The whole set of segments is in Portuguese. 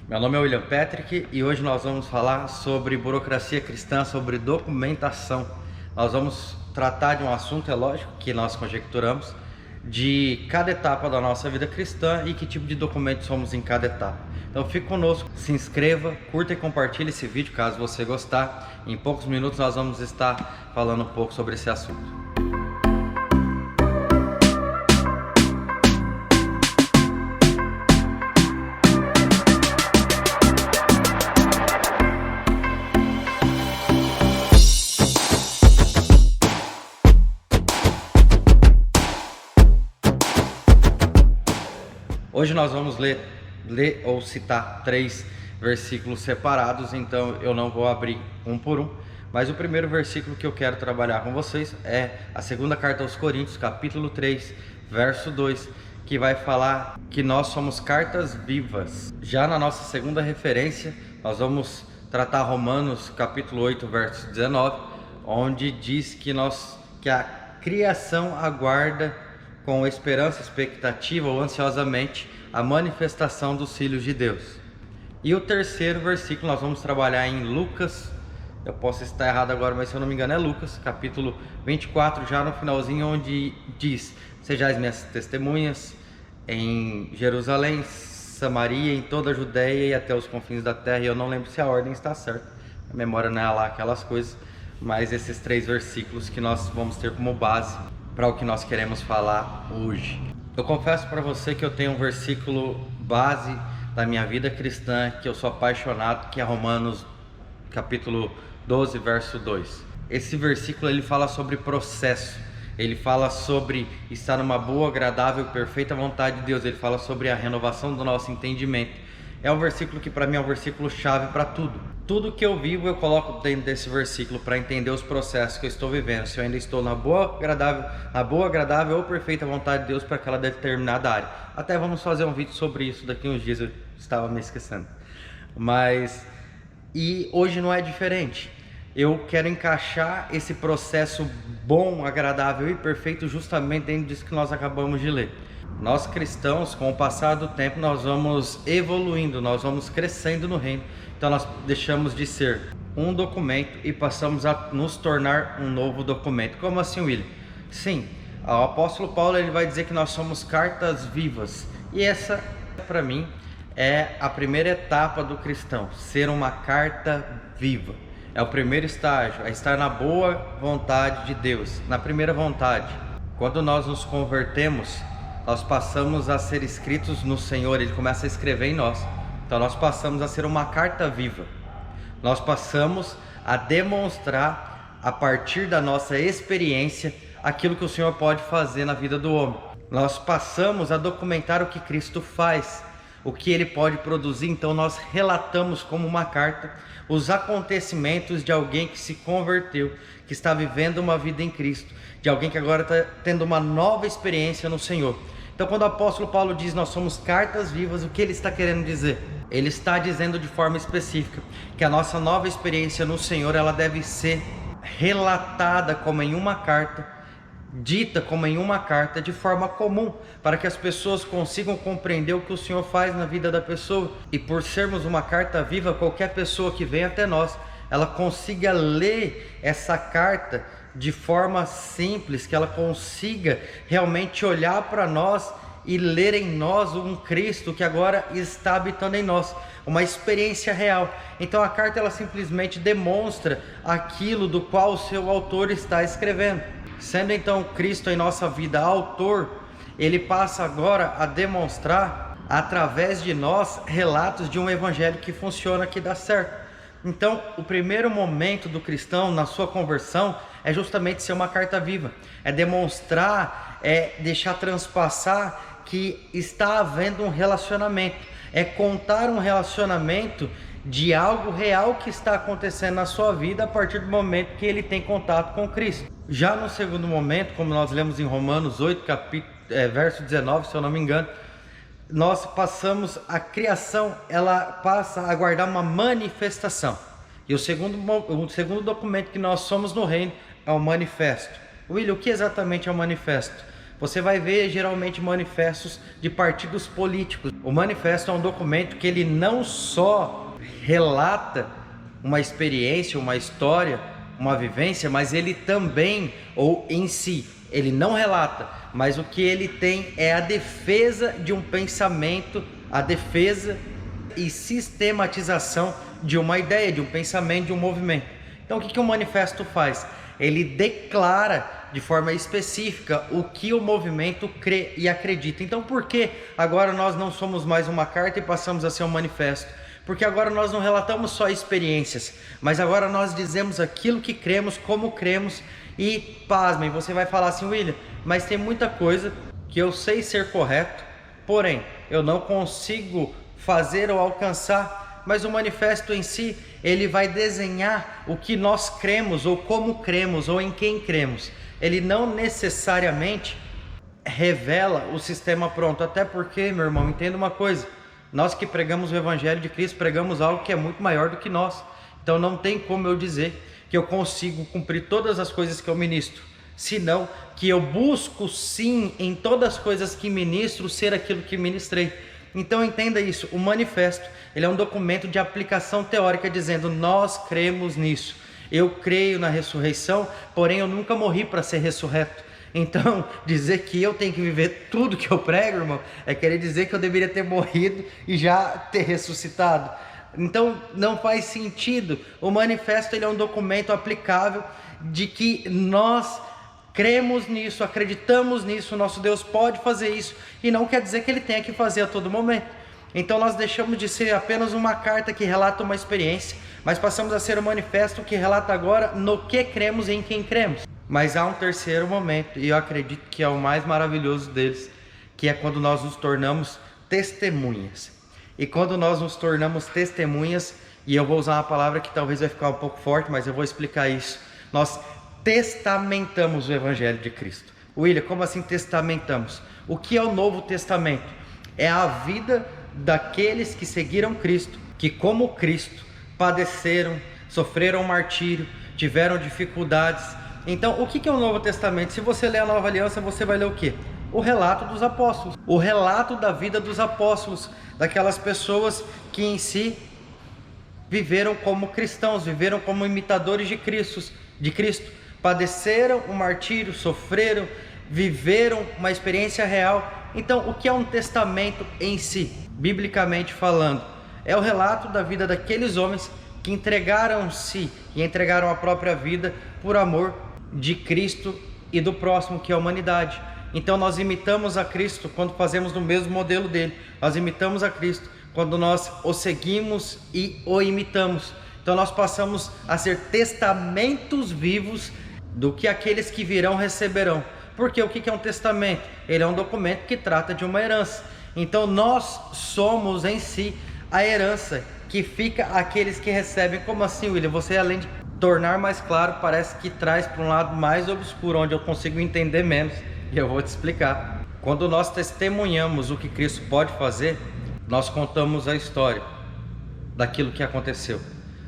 Meu nome é William Patrick e hoje nós vamos falar sobre burocracia cristã, sobre documentação. Nós vamos tratar de um assunto, é lógico, que nós conjecturamos, de cada etapa da nossa vida cristã e que tipo de documento somos em cada etapa. Então fique conosco, se inscreva, curta e compartilhe esse vídeo caso você gostar. Em poucos minutos nós vamos estar falando um pouco sobre esse assunto. Hoje nós vamos ler ou citar 3 versículos separados, então eu não vou abrir um por um, mas o primeiro versículo que eu quero trabalhar com vocês é a segunda carta aos Coríntios, capítulo 3, verso 2, que vai falar que nós somos cartas vivas. Já na nossa segunda referência, nós vamos tratar Romanos, capítulo 8, verso 19, onde diz que a criação aguarda com esperança, expectativa ou ansiosamente a manifestação dos filhos de Deus. E o terceiro versículo nós vamos trabalhar em Lucas, eu posso estar errado agora, mas se eu não me engano é Lucas, capítulo 24, já no finalzinho, onde diz: sejais minhas testemunhas em Jerusalém, Samaria, em toda a Judéia e até os confins da terra. E eu não lembro se a ordem está certa, a memória não é lá aquelas coisas, mas esses 3 versículos que nós vamos ter como base para o que nós queremos falar hoje. Eu confesso para você que eu tenho um versículo base da minha vida cristã que eu sou apaixonado, que é Romanos capítulo 12, verso 2. Esse versículo ele fala sobre processo, ele fala sobre estar numa boa, agradável e perfeita vontade de Deus, ele fala sobre a renovação do nosso entendimento. É um versículo que para mim é um versículo chave para tudo. Tudo que eu vivo eu coloco dentro desse versículo para entender os processos que eu estou vivendo. Se eu ainda estou na boa, agradável ou perfeita vontade de Deus para aquela determinada área. Até vamos fazer um vídeo sobre isso daqui uns dias, eu estava me esquecendo. E hoje não é diferente. Eu quero encaixar esse processo bom, agradável e perfeito justamente dentro disso que nós acabamos de ler. Nós cristãos, com o passar do tempo, nós vamos evoluindo, nós vamos crescendo no reino. Então nós deixamos de ser um documento e passamos a nos tornar um novo documento. Como assim, William? Sim, o apóstolo Paulo ele vai dizer que nós somos cartas vivas. E essa, para mim, é a primeira etapa do cristão, ser uma carta viva. É o primeiro estágio, é estar na boa vontade de Deus, na primeira vontade. Quando nós nos convertemos, nós passamos a ser escritos no Senhor, Ele começa a escrever em nós. Então nós passamos a ser uma carta viva. Nós passamos a demonstrar, a partir da nossa experiência, aquilo que o Senhor pode fazer na vida do homem. Nós passamos a documentar o que Cristo faz, o que Ele pode produzir. Então nós relatamos como uma carta os acontecimentos de alguém que se converteu, que está vivendo uma vida em Cristo, de alguém que agora está tendo uma nova experiência no Senhor. Então quando o apóstolo Paulo diz nós somos cartas vivas, o que ele está querendo dizer? Ele está dizendo de forma específica que a nossa nova experiência no Senhor, ela deve ser relatada como em uma carta, dita como em uma carta de forma comum, para que as pessoas consigam compreender o que o Senhor faz na vida da pessoa. E por sermos uma carta viva, qualquer pessoa que vem até nós, ela consiga ler essa carta de forma simples, que ela consiga realmente olhar para nós e ler em nós um Cristo que agora está habitando em nós, uma experiência real. Então a carta ela simplesmente demonstra aquilo do qual o seu autor está escrevendo. Sendo então Cristo em nossa vida autor, ele passa agora a demonstrar através de nós relatos de um evangelho que funciona, que dá certo. Então o primeiro momento do cristão na sua conversão é justamente ser uma carta viva, é demonstrar, é deixar transpassar que está havendo um relacionamento, é contar um relacionamento de algo real que está acontecendo na sua vida a partir do momento que ele tem contato com Cristo. Já no segundo momento, como nós lemos em Romanos 8, verso 19, se eu não me engano, nós passamos, a criação, ela passa a aguardar uma manifestação. E o segundo documento que nós somos no reino é o manifesto. William, o que exatamente é o manifesto? você vai ver geralmente manifestos de partidos políticos. O manifesto é um documento que ele não só relata uma experiência, uma história, uma vivência, mas ele também, ou em si, ele não relata, mas o que ele tem é a defesa de um pensamento, a defesa e sistematização de uma ideia, de um pensamento, de um movimento. Então o que o manifesto faz? Ele declara de forma específica o que o movimento crê e acredita. Então por que agora nós não somos mais uma carta e passamos a ser um manifesto? Porque agora nós não relatamos só experiências, mas agora nós dizemos aquilo que cremos, como cremos. E pasmem, você vai falar assim: William, mas tem muita coisa que eu sei ser correto, porém eu não consigo fazer ou alcançar. Mas o manifesto em si, ele vai desenhar o que nós cremos, ou como cremos, ou em quem cremos. Ele não necessariamente revela o sistema pronto, até porque, meu irmão, entenda uma coisa: nós que pregamos o Evangelho de Cristo, pregamos algo que é muito maior do que nós. Então não tem como eu dizer que eu consigo cumprir todas as coisas que eu ministro, senão que eu busco sim, em todas as coisas que ministro, ser aquilo que ministrei. Então entenda isso: o manifesto, ele é um documento de aplicação teórica dizendo: nós cremos nisso, eu creio na ressurreição, porém eu nunca morri para ser ressurreto. Então dizer que eu tenho que viver tudo que eu prego, irmão, é querer dizer que eu deveria ter morrido e já ter ressuscitado. Então não faz sentido. O manifesto, ele é um documento aplicável de que nós cremos nisso, acreditamos nisso, nosso Deus pode fazer isso, e não quer dizer que ele tenha que fazer a todo momento. Então nós deixamos de ser apenas uma carta que relata uma experiência, mas passamos a ser um manifesto que relata agora no que cremos e em quem cremos. Mas há um terceiro momento, e eu acredito que é o mais maravilhoso deles, que é quando nós nos tornamos testemunhas. E quando nós nos tornamos testemunhas, e eu vou usar uma palavra que talvez vai ficar um pouco forte, mas eu vou explicar isso. Nós testamentamos o Evangelho de Cristo. William, como assim testamentamos? O que é o Novo Testamento? É a vida daqueles que seguiram Cristo, que como Cristo padeceram, sofreram martírio, tiveram dificuldades. Então o que é o Novo Testamento? Se você ler a Nova Aliança, você vai ler o quê? O relato dos apóstolos, o relato da vida dos apóstolos, daquelas pessoas que em si viveram como cristãos, viveram como imitadores de Cristo, padeceram o martírio, sofreram, viveram uma experiência real. Então o que é um testamento em si, biblicamente falando? É o relato da vida daqueles homens que entregaram-se e entregaram a própria vida por amor de Cristo e do próximo, que é a humanidade. Então nós imitamos a Cristo quando fazemos no mesmo modelo dele. Nós imitamos a Cristo quando nós o seguimos e o imitamos. Então nós passamos a ser testamentos vivos do que aqueles que virão receberão. Porque o que é um testamento? Ele é um documento que trata de uma herança. Então nós somos em si a herança que fica àqueles que recebem. Como assim, William? Você, além de tornar mais claro, parece que traz para um lado mais obscuro, onde eu consigo entender menos. E eu vou te explicar. Quando nós testemunhamos o que Cristo pode fazer, nós contamos a história daquilo que aconteceu.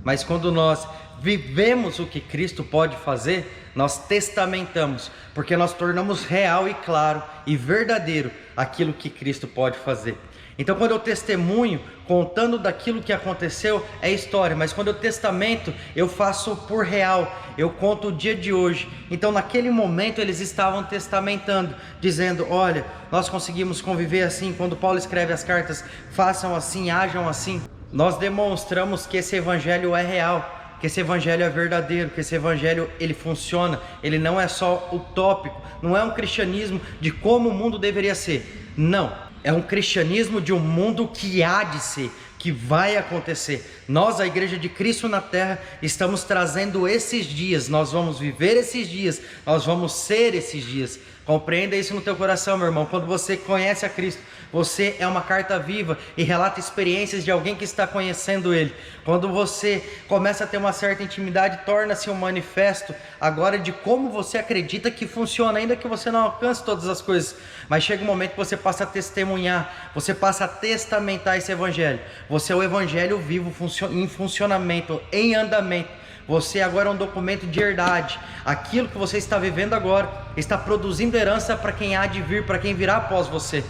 Mas quando nós vivemos o que Cristo pode fazer, nós testamentamos, porque nós tornamos real e claro e verdadeiro aquilo que Cristo pode fazer. Então quando eu testemunho, contando daquilo que aconteceu, é história. Mas quando eu testamento, eu faço por real, eu conto o dia de hoje. Então naquele momento eles estavam testamentando, dizendo: olha, nós conseguimos conviver assim. Quando Paulo escreve as cartas, façam assim, hajam assim. Nós demonstramos que esse evangelho é real, que esse evangelho é verdadeiro, que esse evangelho ele funciona. Ele não é só utópico, não é um cristianismo de como o mundo deveria ser. Não. É um cristianismo de um mundo que há de ser, que vai acontecer. Nós, a Igreja de Cristo na Terra, estamos trazendo esses dias. Nós vamos viver esses dias, nós vamos ser esses dias. Compreenda isso no teu coração, meu irmão. Quando você conhece a Cristo, você é uma carta viva e relata experiências de alguém que está conhecendo Ele. Quando você começa a ter uma certa intimidade, torna-se um manifesto agora de como você acredita que funciona, ainda que você não alcance todas as coisas. Mas chega um momento que você passa a testemunhar, você passa a testamentar esse evangelho. Você é o evangelho vivo em funcionamento, em andamento. Você agora é um documento de herdade. Aquilo que você está vivendo agora está produzindo herança para quem há de vir, para quem virá após você.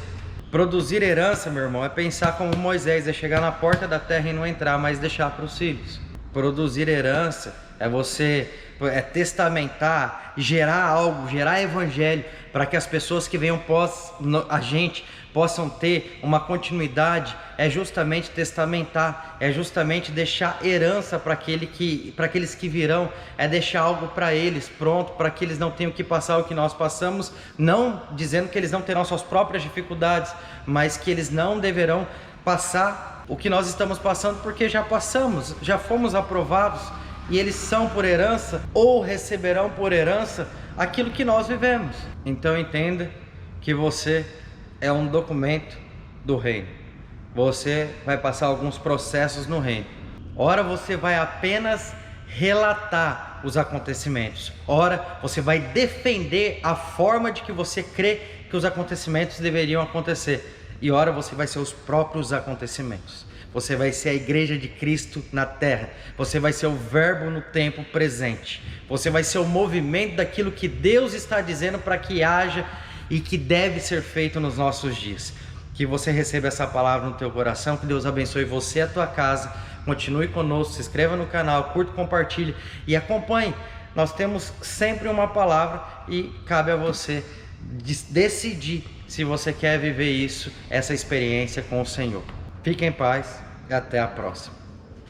Produzir herança, meu irmão, é pensar como Moisés, é chegar na porta da terra e não entrar, mas deixar para os filhos. Produzir herança é testamentar, gerar algo, gerar evangelho, para que as pessoas que venham pós a gente possam ter uma continuidade. É justamente testamentar, é justamente deixar herança para aqueles que virão, é deixar algo para eles pronto, para que eles não tenham que passar o que nós passamos, não dizendo que eles não terão suas próprias dificuldades, mas que eles não deverão passar o que nós estamos passando, porque já passamos, já fomos aprovados, e eles são por herança, ou receberão por herança, aquilo que nós vivemos. Então entenda que você é um documento do reino. Você vai passar alguns processos no reino. Ora você vai apenas relatar os acontecimentos, ora você vai defender a forma de que você crê que os acontecimentos deveriam acontecer, e ora você vai ser os próprios acontecimentos. Você vai ser a igreja de Cristo na terra. Você vai ser o verbo no tempo presente. Você vai ser o movimento daquilo que Deus está dizendo para que haja e que deve ser feito nos nossos dias. Que você receba essa palavra no teu coração. Que Deus abençoe você e a tua casa. Continue conosco, se inscreva no canal, curta, compartilhe e acompanhe. Nós temos sempre uma palavra e cabe a você decidir se você quer viver isso, essa experiência com o Senhor. Fique em paz e até a próxima.